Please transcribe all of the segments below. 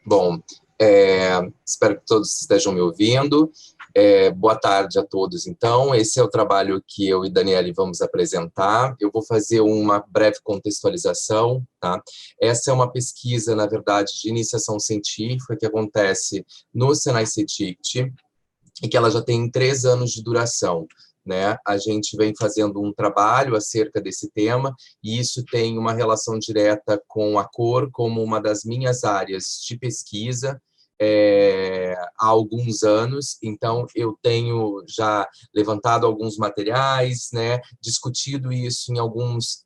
Bom, espero que todos estejam me ouvindo. Boa tarde a todos, então. Esse é o trabalho que eu e Daniele vamos apresentar. Eu vou fazer uma breve contextualização, tá? Essa é uma pesquisa, na verdade, de iniciação científica que acontece no Senai CETICT e que ela já tem 3 anos de duração, né? A gente vem fazendo um trabalho acerca desse tema e isso tem uma relação direta com a cor como uma das minhas áreas de pesquisa há alguns anos. Então eu tenho já levantado alguns materiais, né? Discutido isso em alguns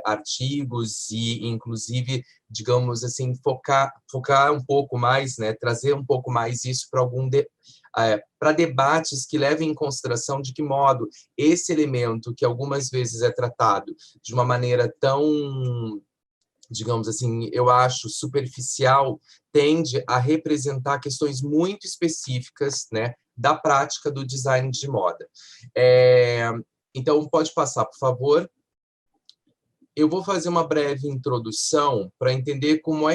artigos e inclusive, digamos assim, focar um pouco mais, né? Trazer um pouco mais isso para debates que levem em consideração de que modo esse elemento, que algumas vezes é tratado de uma maneira tão, digamos assim, eu acho, superficial, tende a representar questões muito específicas, né, da prática do design de moda. Então, pode passar, por favor. Eu vou fazer uma breve introdução para entender como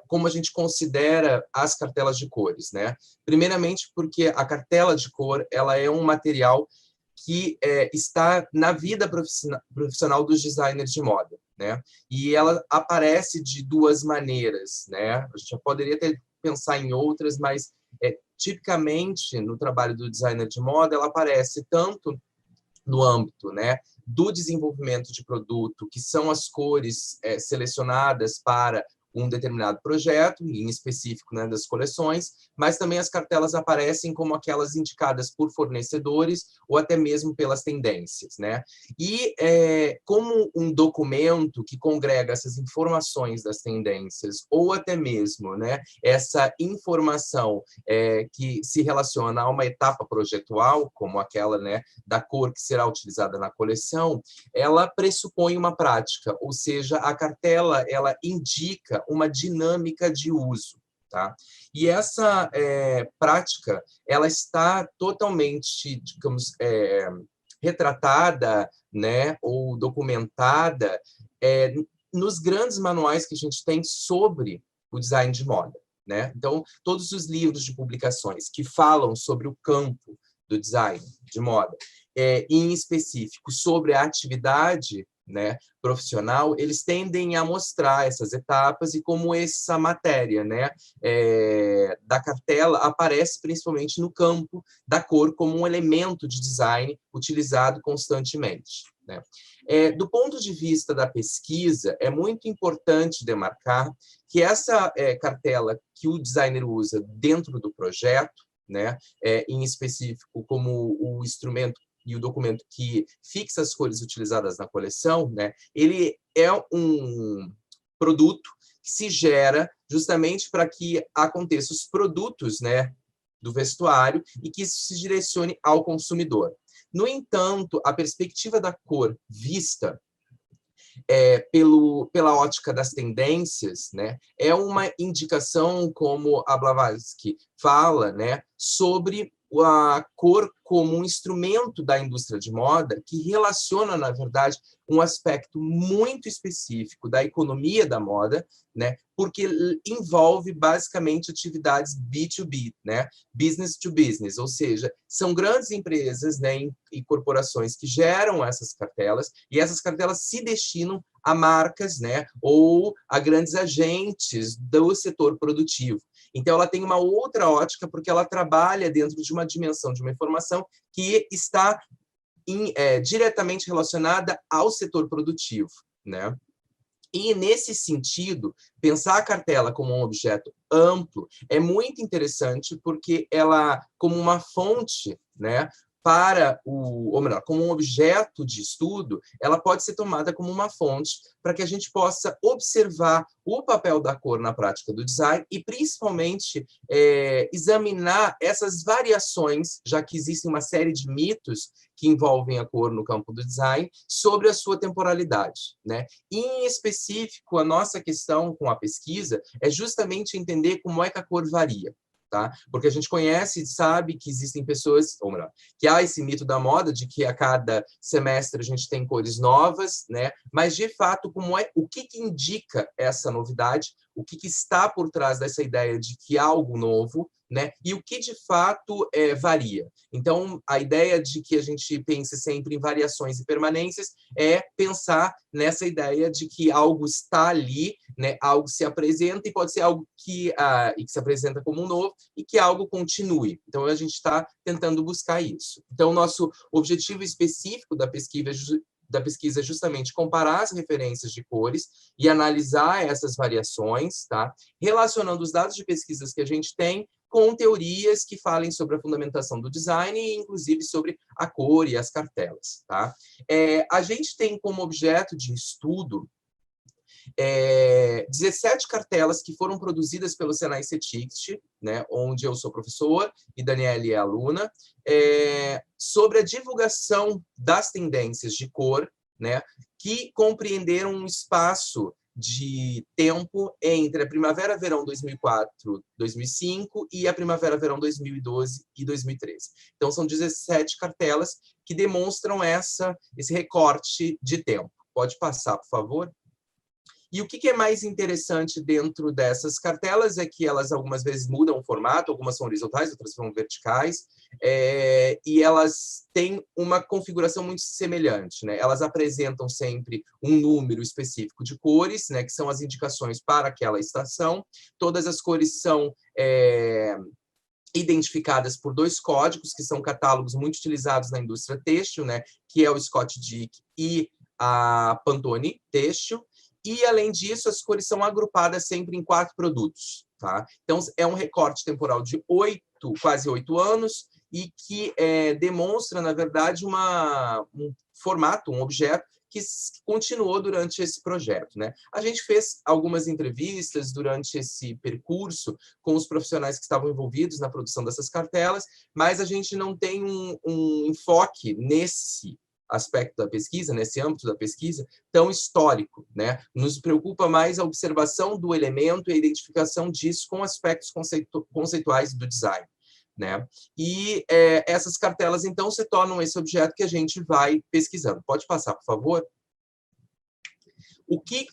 como a gente considera as cartelas de cores, né? Primeiramente, porque a cartela de cor ela é um material que está na vida profissional dos designers de moda, né? E ela aparece de 2 maneiras, né? A gente já poderia até pensar em outras, mas tipicamente no trabalho do designer de moda ela aparece tanto no âmbito, né, do desenvolvimento de produto, que são as cores selecionadas para um determinado projeto, em específico, né, das coleções, mas também as cartelas aparecem como aquelas indicadas por fornecedores ou até mesmo pelas tendências, né? E como um documento que congrega essas informações das tendências ou até mesmo, né, essa informação que se relaciona a uma etapa projetual, como aquela, né, da cor que será utilizada na coleção, ela pressupõe uma prática, ou seja, a cartela ela indica uma dinâmica de uso, tá? E essa prática ela está totalmente, digamos, retratada, né, ou documentada nos grandes manuais que a gente tem sobre o design de moda, né? Então, todos os livros de publicações que falam sobre o campo do design de moda, em específico sobre a atividade, né, profissional, eles tendem a mostrar essas etapas e como essa matéria, né, da cartela aparece principalmente no campo da cor como um elemento de design utilizado constantemente, né? Do ponto de vista da pesquisa, é muito importante demarcar que essa cartela que o designer usa dentro do projeto, né, em específico como o instrumento e o documento que fixa as cores utilizadas na coleção, né, ele é um produto que se gera justamente para que aconteça os produtos, né, do vestuário e que isso se direcione ao consumidor. No entanto, a perspectiva da cor vista pela ótica das tendências, né, é uma indicação, como a Blavatsky fala, né, sobre a cor como um instrumento da indústria de moda que relaciona, na verdade, um aspecto muito específico da economia da moda, né, porque envolve basicamente atividades B2B, né, business to business, ou seja, são grandes empresas, né, e corporações que geram essas cartelas e essas cartelas se destinam a marcas, né, ou a grandes agentes do setor produtivo. Então, ela tem uma outra ótica, porque ela trabalha dentro de uma dimensão de uma informação que está diretamente relacionada ao setor produtivo, né? E, nesse sentido, pensar a cartela como um objeto amplo é muito interessante, porque ela, como uma fonte, né, para ou melhor, como um objeto de estudo, ela pode ser tomada como uma fonte para que a gente possa observar o papel da cor na prática do design e, principalmente, examinar essas variações, já que existe uma série de mitos que envolvem a cor no campo do design, sobre a sua temporalidade, né? Em específico, a nossa questão com a pesquisa é justamente entender como é que a cor varia. Tá? Porque a gente conhece e sabe que existem pessoas, ou melhor, que há esse mito da moda de que a cada semestre a gente tem cores novas, né? Mas, de fato, o que indica essa novidade, o que está por trás dessa ideia de que há algo novo, né? E o que, de fato, varia. Então, a ideia de que a gente pense sempre em variações e permanências é pensar nessa ideia de que algo está ali, né? Algo se apresenta e pode ser algo que se apresenta como um novo e que algo continue. Então, a gente está tentando buscar isso. Então, nosso objetivo específico da pesquisa é justamente comparar as referências de cores e analisar essas variações, tá? Relacionando os dados de pesquisas que a gente tem com teorias que falem sobre a fundamentação do design e, inclusive, sobre a cor e as cartelas, tá? A gente tem como objeto de estudo 17 cartelas que foram produzidas pelo Senai CETICT, né, onde eu sou professor e Daniela é aluna, sobre a divulgação das tendências de cor, né, que compreenderam um espaço de tempo entre a Primavera-Verão 2004-2005 e a Primavera-Verão 2012 e 2013. Então, são 17 cartelas que demonstram esse recorte de tempo. Pode passar, por favor? E o que é mais interessante dentro dessas cartelas é que elas algumas vezes mudam o formato, algumas são horizontais, outras são verticais, e elas têm uma configuração muito semelhante, né? Elas apresentam sempre um número específico de cores, né, que são as indicações para aquela estação. Todas as cores são identificadas por 2 códigos, que são catálogos muito utilizados na indústria têxtil, né, que é o Scott Dick e a Pantone Têxtil. E, além disso, as cores são agrupadas sempre em 4 produtos. Tá? Então, é um recorte temporal de quase 8 anos e que demonstra, na verdade, um formato, um objeto que continuou durante esse projeto, né? A gente fez algumas entrevistas durante esse percurso com os profissionais que estavam envolvidos na produção dessas cartelas, mas a gente não tem um enfoque nesse aspecto da pesquisa, nesse âmbito da pesquisa, tão histórico, né? Nos preocupa mais a observação do elemento e a identificação disso com aspectos conceituais do design, né? E essas cartelas, então, se tornam esse objeto que a gente vai pesquisando. Pode passar, por favor?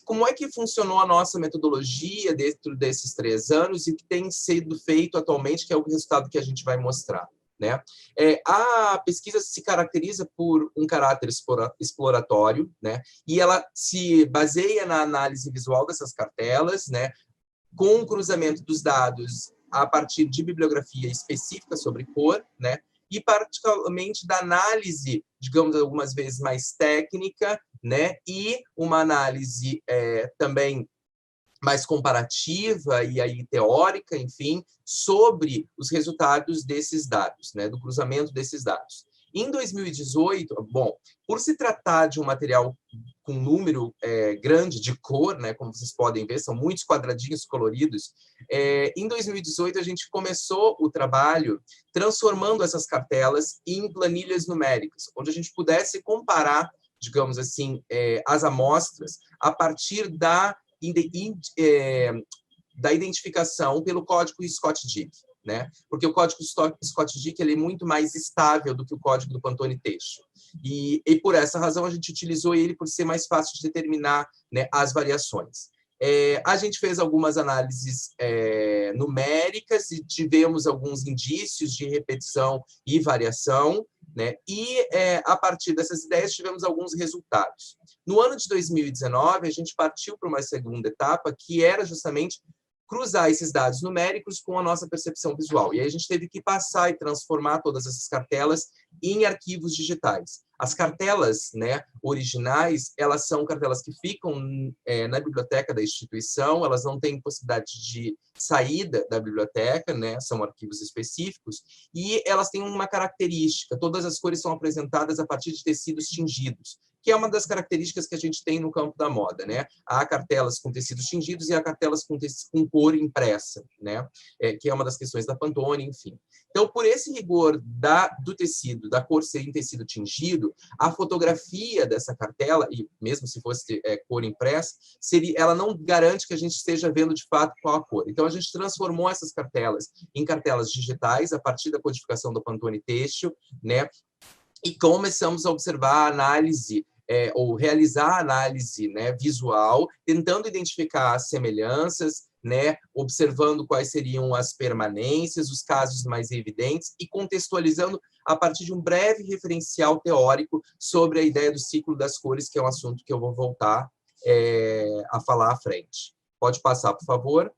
Como é que funcionou a nossa metodologia dentro desses 3 anos e o que tem sido feito atualmente, que é o resultado que a gente vai mostrar? Né? A pesquisa se caracteriza por um caráter exploratório, né? E ela se baseia na análise visual dessas cartelas, né? Com o cruzamento dos dados a partir de bibliografia específica sobre cor, né? E particularmente da análise, digamos, algumas vezes mais técnica, né? E uma análise também mais comparativa e aí teórica, enfim, sobre os resultados desses dados, né, do cruzamento desses dados. Em 2018, bom, por se tratar de um material com número grande de cor, né, como vocês podem ver, são muitos quadradinhos coloridos, em 2018 a gente começou o trabalho transformando essas cartelas em planilhas numéricas, onde a gente pudesse comparar, digamos assim, as amostras a partir da identificação pelo código Scott Dick, né? Porque o código Scott Dick ele é muito mais estável do que o código do Pantone Têxtil. E por essa razão a gente utilizou ele por ser mais fácil de determinar, né, as variações. A gente fez algumas análises numéricas e tivemos alguns indícios de repetição e variação, né? E, a partir dessas ideias, tivemos alguns resultados. No ano de 2019, a gente partiu para uma segunda etapa, que era justamente cruzar esses dados numéricos com a nossa percepção visual. E aí a gente teve que passar e transformar todas essas cartelas em arquivos digitais. As cartelas, né, originais, elas são cartelas que ficam na biblioteca da instituição, elas não têm possibilidade de saída da biblioteca, né, são arquivos específicos, e elas têm uma característica: todas as cores são apresentadas a partir de tecidos tingidos, que é uma das características que a gente tem no campo da moda, né? Há cartelas com tecidos tingidos e há cartelas com cor impressa, né? Que é uma das questões da Pantone, enfim. Então, por esse rigor do tecido, da cor ser em tecido tingido, a fotografia dessa cartela, e mesmo se fosse cor impressa, ela não garante que a gente esteja vendo de fato qual a cor. Então, a gente transformou essas cartelas em cartelas digitais a partir da codificação do Pantone Têxtil, né? E começamos a observar a análise, ou realizar a análise, né, visual, tentando identificar as semelhanças, né, observando quais seriam as permanências, os casos mais evidentes e contextualizando a partir de um breve referencial teórico sobre a ideia do ciclo das cores, que é um assunto que eu vou voltar a falar à frente. Pode passar, por favor?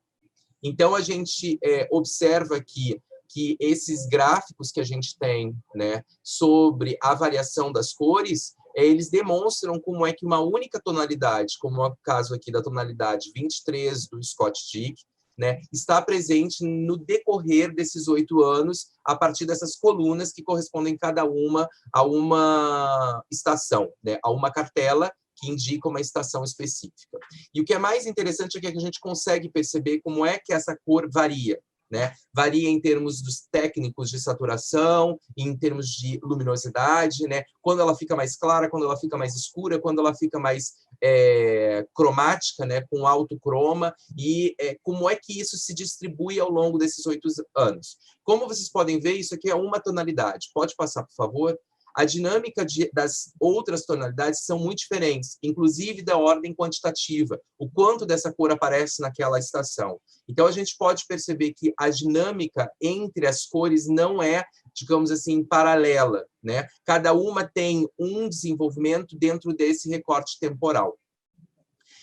Então, a gente observa aqui que esses gráficos que a gente tem, né, sobre a variação das cores, eles demonstram como é que uma única tonalidade, como é o caso aqui da tonalidade 23 do Scott Dick, né, está presente no decorrer desses 8 anos, a partir dessas colunas que correspondem cada uma a uma estação, né, a uma cartela que indica uma estação específica. E o que é mais interessante é que a gente consegue perceber como é que essa cor varia, né? Varia em termos dos técnicos de saturação, em termos de luminosidade, né? Quando ela fica mais clara, quando ela fica mais escura, quando ela fica mais cromática, né? Com alto croma, e como é que isso se distribui ao longo desses 8 anos. Como vocês podem ver, isso aqui é uma tonalidade. Pode passar, por favor? A dinâmica das outras tonalidades são muito diferentes, inclusive da ordem quantitativa, o quanto dessa cor aparece naquela estação. Então, a gente pode perceber que a dinâmica entre as cores não é, digamos assim, paralela, né? Cada uma tem um desenvolvimento dentro desse recorte temporal.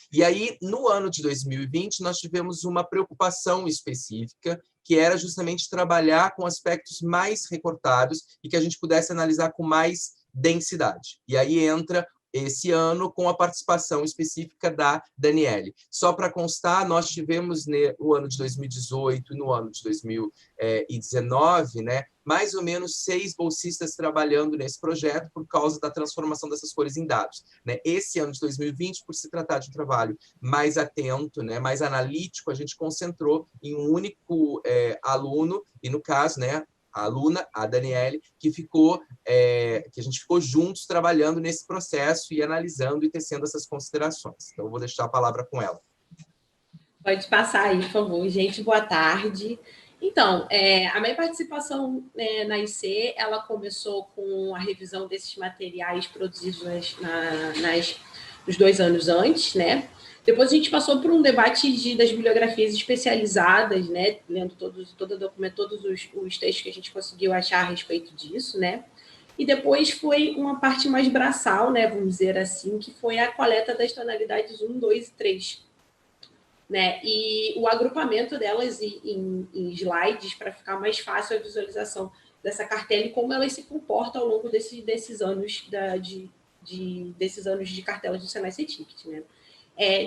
E aí, no ano de 2020, nós tivemos uma preocupação específica, que era justamente trabalhar com aspectos mais recortados e que a gente pudesse analisar com mais densidade. E aí entra esse ano com a participação específica da Daniele. Só para constar, nós tivemos no ano de 2018 e no ano de 2019, né, mais ou menos 6 bolsistas trabalhando nesse projeto por causa da transformação dessas cores em dados, né? Esse ano de 2020, por se tratar de um trabalho mais atento, né, mais analítico, a gente concentrou em um único aluno, e no caso, né, a aluna, a Daniele, que a gente ficou juntos trabalhando nesse processo e analisando e tecendo essas considerações. Então, eu vou deixar a palavra com ela. Pode passar aí, por favor. Gente, boa tarde. Então, a minha participação na IC, ela começou com a revisão desses materiais produzidos nos 2 anos antes, né? Depois a gente passou por um debate das bibliografias especializadas, né? Lendo todos os textos que a gente conseguiu achar a respeito disso, né? E depois foi uma parte mais braçal, né? Vamos dizer assim, que foi a coleta das tonalidades 1, 2 e 3. Né? E o agrupamento delas em slides para ficar mais fácil a visualização dessa cartela e como elas se comportam ao longo desses anos desses anos de cartelas do Senai CETICT, né?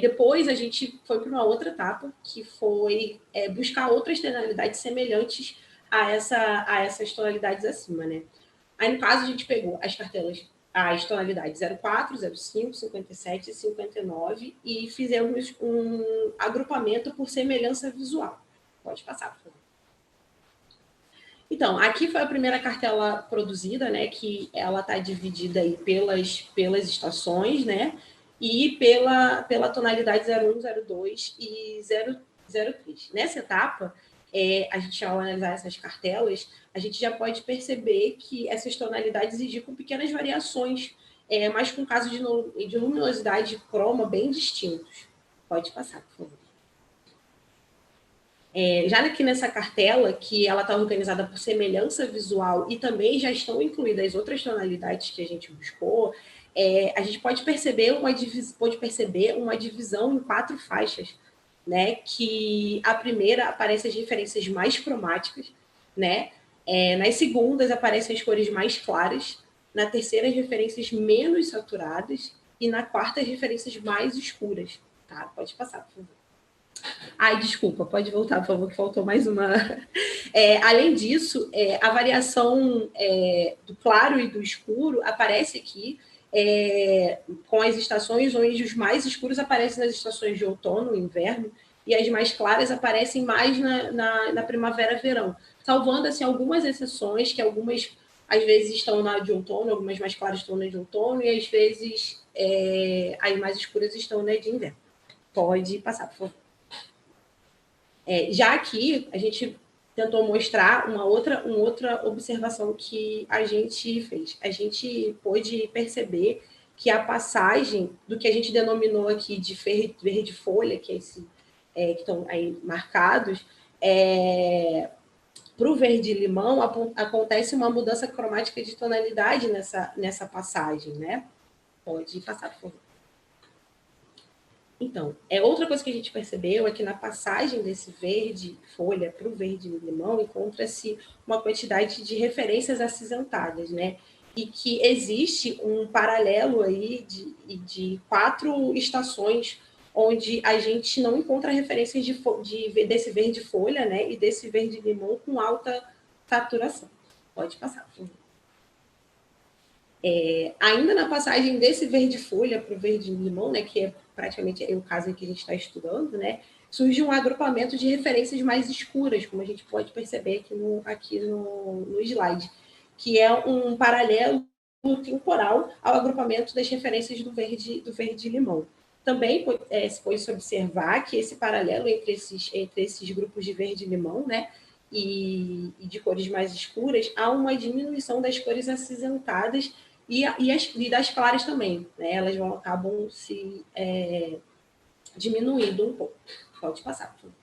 Depois a gente foi para uma outra etapa, que foi buscar outras tonalidades semelhantes a essas tonalidades acima, né? Aí, no caso, a gente pegou as tonalidades 04, 05, 57 e 59 e fizemos um agrupamento por semelhança visual. Pode passar, por favor. Então, aqui foi a primeira cartela produzida, né, que ela está dividida aí pelas estações, né, e pela tonalidade 01, 02 e 003. Nessa etapa, a gente, ao analisar essas cartelas, a gente já pode perceber que essas tonalidades indicam pequenas variações, mas com casos de luminosidade e croma bem distintos. Pode passar, por favor. Já aqui nessa cartela, que ela está organizada por semelhança visual e também já estão incluídas as outras tonalidades que a gente buscou, a gente pode perceber uma divisão em 4 faixas né? Que a primeira aparecem as referências mais cromáticas, né? Nas segundas aparecem as cores mais claras, na terceira as referências menos saturadas e na quarta as referências mais escuras. Tá? Pode passar, por favor. Ai, desculpa, pode voltar, por favor, que faltou mais uma. Além disso, a variação do claro e do escuro aparece aqui com as estações, onde os mais escuros aparecem nas estações de outono e inverno, e as mais claras aparecem mais na primavera-verão, salvando assim, algumas exceções, que algumas às vezes estão na de outono, algumas mais claras estão na de outono, e às vezes as mais escuras estão na de inverno. Pode passar, por favor. Já aqui, a gente tentou mostrar uma outra observação que a gente fez. A gente pôde perceber que a passagem do que a gente denominou aqui de verde folha, que estão aí marcados, para o verde limão acontece uma mudança cromática de tonalidade nessa passagem, né? Pode passar, por favor. Então, outra coisa que a gente percebeu é que na passagem desse verde folha para o verde limão encontra-se uma quantidade de referências acinzentadas, né? E que existe um paralelo aí de 4 estações onde a gente não encontra referências desse verde folha, né? E desse verde limão com alta saturação. Pode passar, por favor. Ainda na passagem desse verde folha para o verde limão, né, que é praticamente o caso em que a gente está estudando, né, surge um agrupamento de referências mais escuras, como a gente pode perceber aqui no slide, que é um paralelo temporal ao agrupamento das referências do verde limão. Também se pode observar que esse paralelo entre esses grupos de verde limão, né, e de cores mais escuras, há uma diminuição das cores acinzentadas e das claras também, né? Elas acabam se diminuindo um pouco. Pode passar, por favor.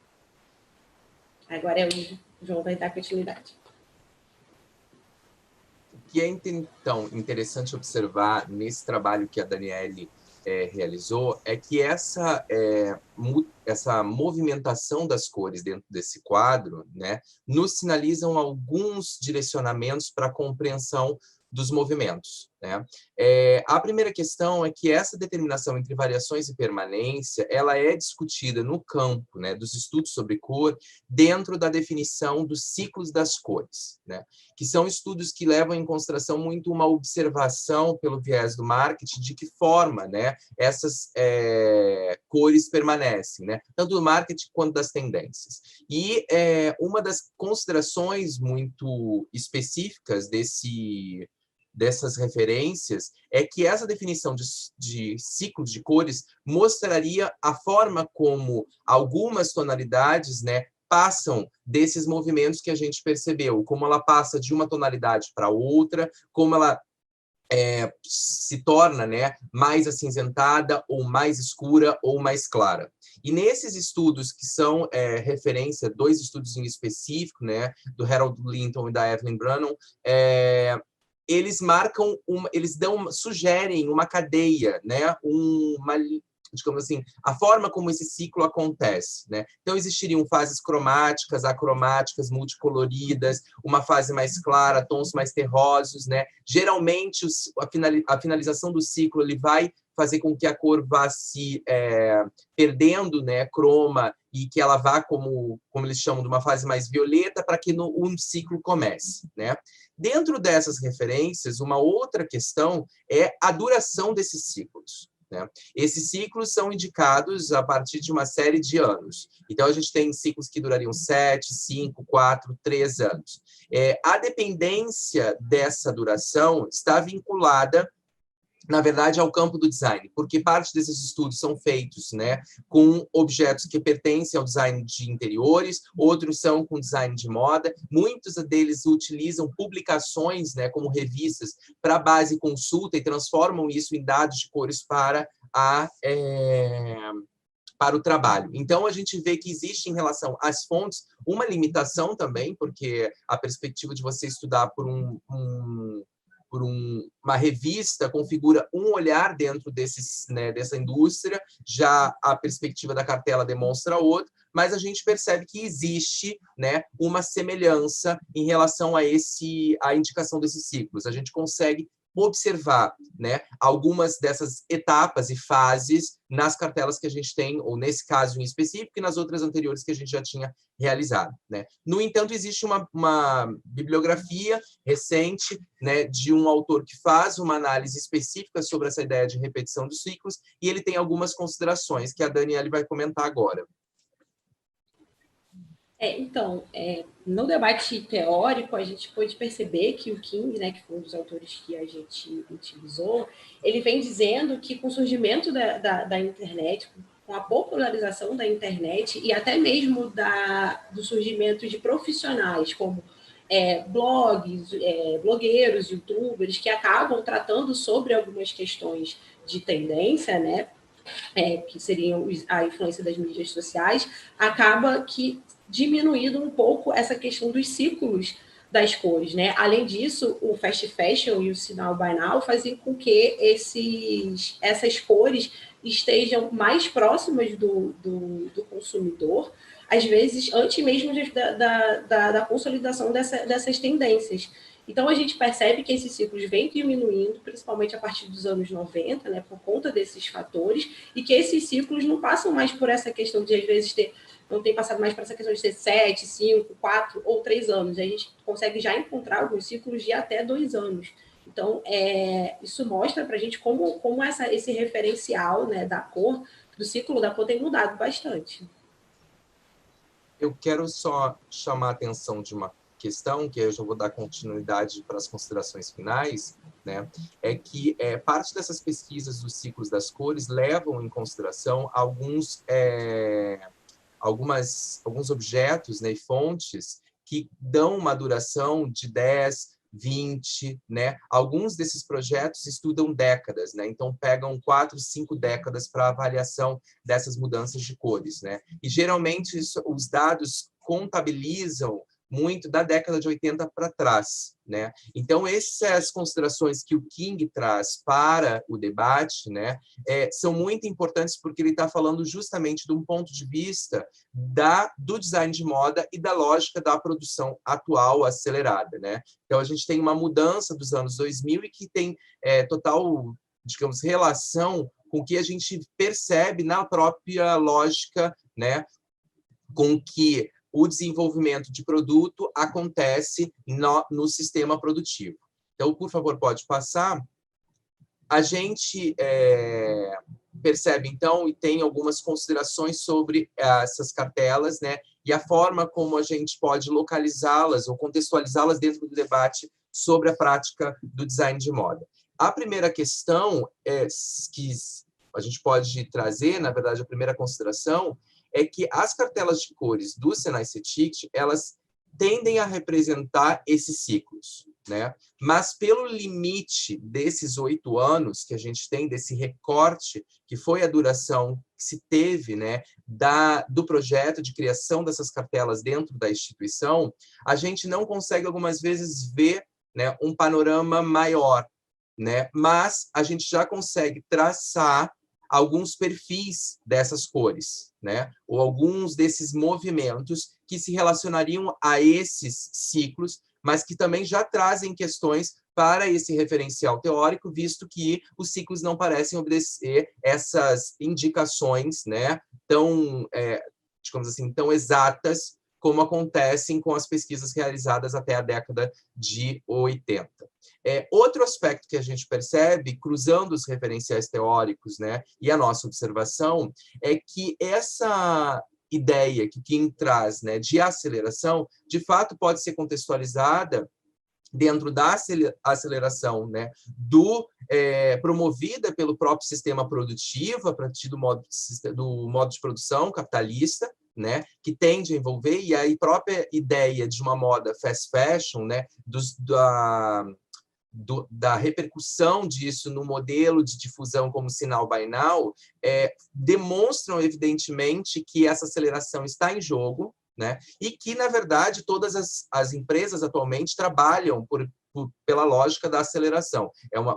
Agora o João vai dar continuidade. O que é, então, interessante observar nesse trabalho que a Daniele realizou é que essa movimentação das cores dentro desse quadro, né, nos sinalizam alguns direcionamentos para a compreensão dos movimentos, né? A primeira questão é que essa determinação entre variações e permanência, ela é discutida no campo, né, dos estudos sobre cor, dentro da definição dos ciclos das cores, né? Que são estudos que levam em consideração muito uma observação pelo viés do marketing de que forma, né, essas cores permanecem, né? Tanto do marketing quanto das tendências. E uma das considerações muito específicas dessas referências é que essa definição de ciclos de cores mostraria a forma como algumas tonalidades, né, passam desses movimentos que a gente percebeu, como ela passa de uma tonalidade para outra, como ela se torna, né, mais acinzentada, ou mais escura, ou mais clara. E nesses estudos que são referência, 2 estudos em específico, né, do Harold Linton e da Evelyn Brannon, eles sugerem uma cadeia, né, digamos assim, a forma como esse ciclo acontece, né? Então, existiriam fases cromáticas, acromáticas, multicoloridas, uma fase mais clara, tons mais terrosos, né? Geralmente, a finalização do ciclo ele vai fazer com que a cor vá se perdendo, né, croma, e que ela vá, como eles chamam, de uma fase mais violeta, para que um ciclo comece, né? Dentro dessas referências, uma outra questão é a duração desses ciclos, né? Esses ciclos são indicados a partir de uma série de anos. Então, a gente tem ciclos que durariam 7, 5, 4, 3 anos. A dependência dessa duração está vinculada, na verdade, ao campo do design, porque parte desses estudos são feitos, né, com objetos que pertencem ao design de interiores, outros são com design de moda, muitos deles utilizam publicações, né, como revistas, para base consulta e transformam isso em dados de cores para o trabalho. Então, a gente vê que existe, em relação às fontes, uma limitação também, porque a perspectiva de você estudar por uma revista configura um olhar dentro dessa indústria, já a perspectiva da cartela demonstra outro, mas a gente percebe que existe, né, uma semelhança em relação à indicação desses ciclos. A gente consegue observar, né, algumas dessas etapas e fases nas cartelas que a gente tem, ou nesse caso em específico, e nas outras anteriores que a gente já tinha realizado, né? No entanto, existe uma bibliografia recente, né, de um autor que faz uma análise específica sobre essa ideia de repetição dos ciclos, e ele tem algumas considerações que a Daniele vai comentar agora. Então, no debate teórico, a gente pode perceber que o King, né, que foi um dos autores que a gente utilizou, ele vem dizendo que com o surgimento da internet, com a popularização da internet e até mesmo do surgimento de profissionais como blogs, blogueiros, youtubers, que acabam tratando sobre algumas questões de tendência, né, que seriam a influência das mídias sociais, acaba que diminuindo um pouco essa questão dos ciclos das cores, né? Além disso, o fast fashion e o sinal buy now faziam com que essas cores estejam mais próximas do consumidor, às vezes antes mesmo da consolidação dessas tendências. Então, a gente percebe que esses ciclos vêm diminuindo, principalmente a partir dos anos 90, né, por conta desses fatores, e que esses ciclos não passam mais por essa questão de, às vezes, não tem passado mais por essa questão de ser 7, 5, 4 ou 3 anos. A gente consegue já encontrar alguns ciclos de até 2 anos. Então, isso mostra para a gente como esse referencial, né, da cor, do ciclo da cor tem mudado bastante. Eu quero só chamar a atenção de uma questão, que eu já vou dar continuidade para as considerações finais, né, é que parte dessas pesquisas dos ciclos das cores levam em consideração alguns objetos, né, e fontes que dão uma duração de 10, 20, né? Alguns desses projetos estudam décadas, né? Então pegam 4, 5 décadas para avaliação dessas mudanças de cores, né? E geralmente os dados contabilizam muito da década de 80 para trás, né? Então essas considerações que o King traz para o debate, né, são muito importantes porque ele está falando justamente de um ponto de vista do design de moda e da lógica da produção atual acelerada, né? Então a gente tem uma mudança dos anos 2000 e que tem total, digamos, relação com o que a gente percebe na própria lógica, né, com que o desenvolvimento de produto acontece no sistema produtivo. Então, por favor, pode passar. A gente percebe, então, e tem algumas considerações sobre essas cartelas, né, e a forma como a gente pode localizá-las ou contextualizá-las dentro do debate sobre a prática do design de moda. A primeira questão que a gente pode trazer, na verdade, a primeira consideração, é que as cartelas de cores do Senai CETICT, elas tendem a representar esses ciclos, né? Mas pelo limite desses 8 anos que a gente tem, desse recorte, que foi a duração que se teve, né, do projeto de criação dessas cartelas dentro da instituição, a gente não consegue, algumas vezes, ver, né, um panorama maior, né? Mas a gente já consegue traçar alguns perfis dessas cores, né? Ou alguns desses movimentos que se relacionariam a esses ciclos, mas que também já trazem questões para esse referencial teórico, visto que os ciclos não parecem obedecer essas indicações, né, tão, digamos assim, tão exatas como acontecem com as pesquisas realizadas até a década de 80. Outro aspecto que a gente percebe, cruzando os referenciais teóricos, né, e a nossa observação, é que essa ideia que King traz, né, de aceleração, de fato pode ser contextualizada dentro da aceleração, né, promovida pelo próprio sistema produtivo, a partir do modo de produção capitalista, né, que tende a envolver, e a própria ideia de uma moda fast fashion, né, da repercussão disso no modelo de difusão como sinal buy now, demonstram evidentemente que essa aceleração está em jogo, né? E que, na verdade, todas as empresas atualmente trabalham por pela lógica da aceleração.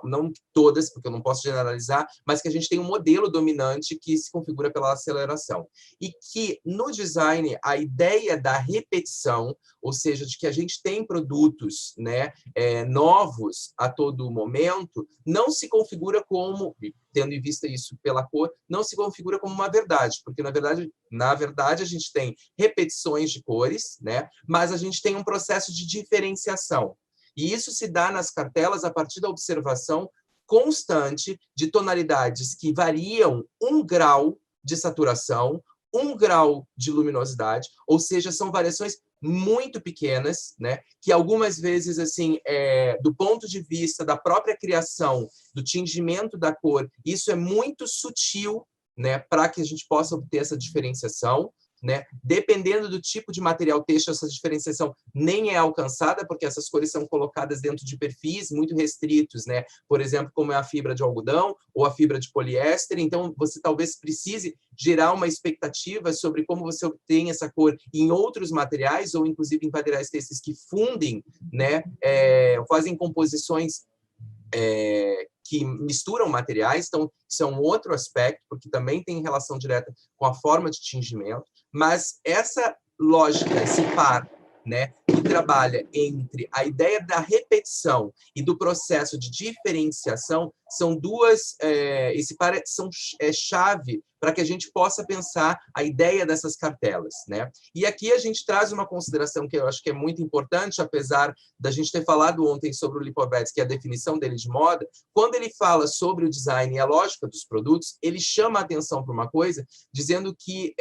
Não todas, porque eu não posso generalizar, mas que a gente tem um modelo dominante que se configura pela aceleração. E que, no design, a ideia da repetição, ou seja, de que a gente tem produtos, né, novos a todo momento, não se configura como, tendo em vista isso pela cor, não se configura como uma verdade, porque, na verdade a gente tem repetições de cores, né, mas a gente tem um processo de diferenciação. E isso se dá nas cartelas a partir da observação constante de tonalidades que variam 1 grau de saturação, 1 grau de luminosidade, ou seja, são variações muito pequenas, né? Que algumas vezes, assim, do ponto de vista da própria criação, do tingimento da cor, isso é muito sutil, né? Para que a gente possa obter essa diferenciação. Né? Dependendo do tipo de material têxtil, essa diferenciação nem é alcançada, porque essas cores são colocadas dentro de perfis muito restritos, né? Por exemplo, como é a fibra de algodão ou a fibra de poliéster. Então, você talvez precise gerar uma expectativa sobre como você obtém essa cor em outros materiais, ou inclusive em materiais têxteis que fundem, né? Fazem composições que misturam materiais, então isso é um outro aspecto, porque também tem relação direta com a forma de tingimento, mas essa lógica, esse par, né, que trabalha entre a ideia da repetição e do processo de diferenciação, são esse par é chave para que a gente possa pensar a ideia dessas cartelas, né? E aqui a gente traz uma consideração que eu acho que é muito importante, apesar da gente ter falado ontem sobre o Lipovetsky, a definição dele de moda. Quando ele fala sobre o design e a lógica dos produtos, ele chama a atenção para uma coisa, dizendo que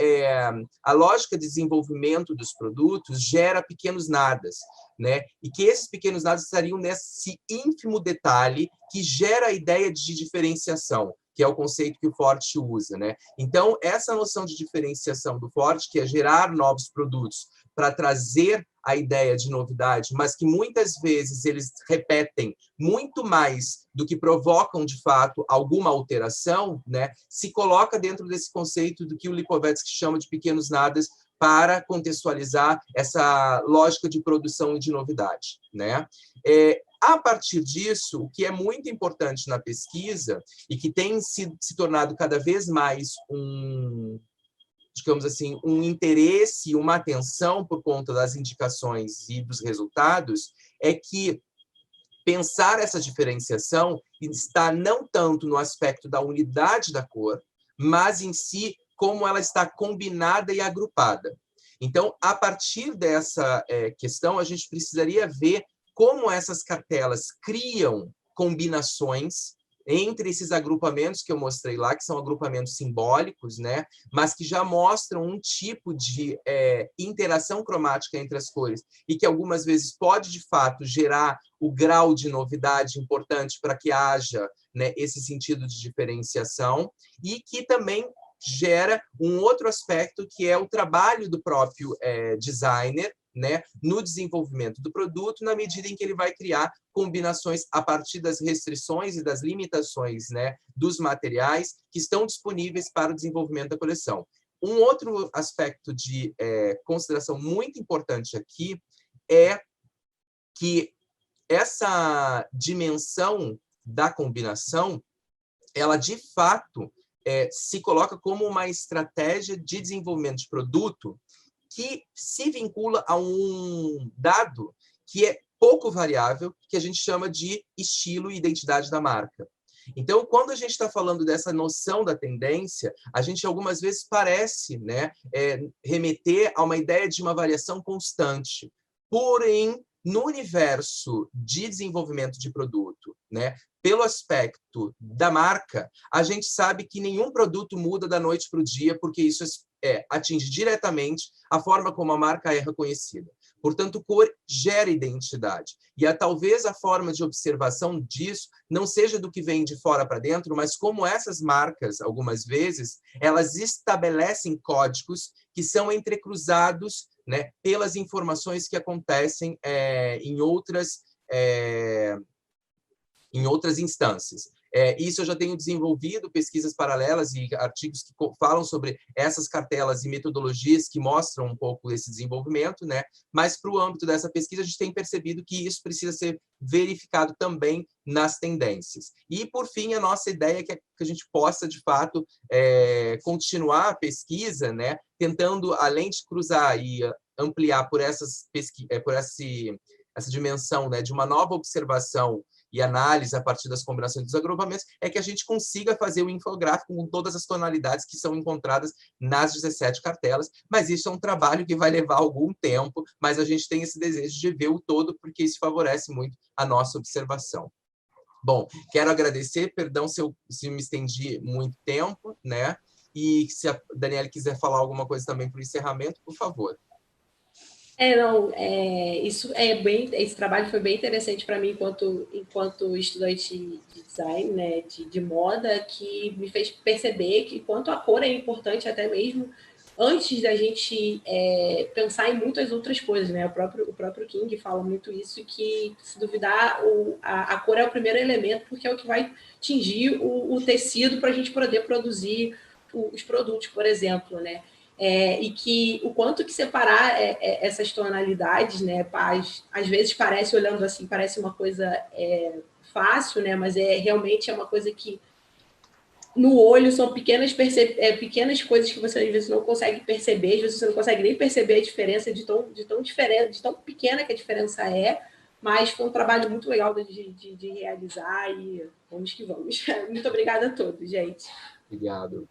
a lógica de desenvolvimento dos produtos gera pequenos nadas, né? E que esses pequenos nadas estariam nesse ínfimo detalhe que gera a ideia de diferenciação, que é o conceito que o Forte usa, né? Então, essa noção de diferenciação do Forte, que é gerar novos produtos para trazer a ideia de novidade, mas que muitas vezes eles repetem muito mais do que provocam, de fato, alguma alteração, né? Se coloca dentro desse conceito do que o Lipovetsky chama de pequenos nadas, para contextualizar essa lógica de produção e de novidade, né? A partir disso, o que é muito importante na pesquisa e que tem se tornado cada vez mais digamos assim, um interesse, uma atenção por conta das indicações e dos resultados, é que pensar essa diferenciação está não tanto no aspecto da unidade da cor, mas em si como ela está combinada e agrupada. Então, a partir dessa questão, a gente precisaria ver como essas cartelas criam combinações entre esses agrupamentos que eu mostrei lá, que são agrupamentos simbólicos, né? Mas que já mostram um tipo de interação cromática entre as cores e que algumas vezes pode, de fato, gerar o grau de novidade importante para que haja, né, esse sentido de diferenciação e que também gera um outro aspecto que é o trabalho do próprio designer, né, no desenvolvimento do produto, na medida em que ele vai criar combinações a partir das restrições e das limitações, né, dos materiais que estão disponíveis para o desenvolvimento da coleção. Um outro aspecto de consideração muito importante aqui é que essa dimensão da combinação, ela de fato se coloca como uma estratégia de desenvolvimento de produto que se vincula a um dado que é pouco variável, que a gente chama de estilo e identidade da marca. Então, quando a gente está falando dessa noção da tendência, a gente algumas vezes parece, né, remeter a uma ideia de uma variação constante. Porém, no universo de desenvolvimento de produto, né, pelo aspecto da marca, a gente sabe que nenhum produto muda da noite para o dia, porque isso atinge diretamente a forma como a marca é reconhecida. Portanto, cor gera identidade. E talvez a forma de observação disso não seja do que vem de fora para dentro, mas como essas marcas, algumas vezes, elas estabelecem códigos que são entrecruzados, né, pelas informações que acontecem em outras instâncias. Isso eu já tenho desenvolvido pesquisas paralelas e artigos que falam sobre essas cartelas e metodologias que mostram um pouco esse desenvolvimento, né? Mas para o âmbito dessa pesquisa, a gente tem percebido que isso precisa ser verificado também nas tendências. E, por fim, a nossa ideia é que a gente possa, de fato, continuar a pesquisa, né? Tentando, além de cruzar e ampliar por essa dimensão, né, de uma nova observação e análise a partir das combinações dos agrupamentos, é que a gente consiga fazer o infográfico com todas as tonalidades que são encontradas nas 17 cartelas, mas isso é um trabalho que vai levar algum tempo, mas a gente tem esse desejo de ver o todo, porque isso favorece muito a nossa observação. Bom, quero agradecer, perdão se me estendi muito tempo, né? E se a Daniela quiser falar alguma coisa também para o encerramento, por favor. Esse trabalho foi bem interessante para mim enquanto estudante de design, né, de moda, que me fez perceber que quanto a cor é importante até mesmo antes da gente pensar em muitas outras coisas, né? O próprio King fala muito isso, que se duvidar, a cor é o primeiro elemento, porque é o que vai tingir o tecido para a gente poder produzir os produtos, por exemplo, né? E que o quanto que separar essas tonalidades, né? Às vezes parece, olhando assim, parece uma coisa fácil, né? Mas realmente é uma coisa que no olho são pequenas coisas que você às vezes não consegue perceber, às vezes você não consegue nem perceber a diferença de tão pequena que a diferença é, mas foi um trabalho muito legal de realizar e vamos que vamos. Muito obrigada a todos, gente. Obrigado.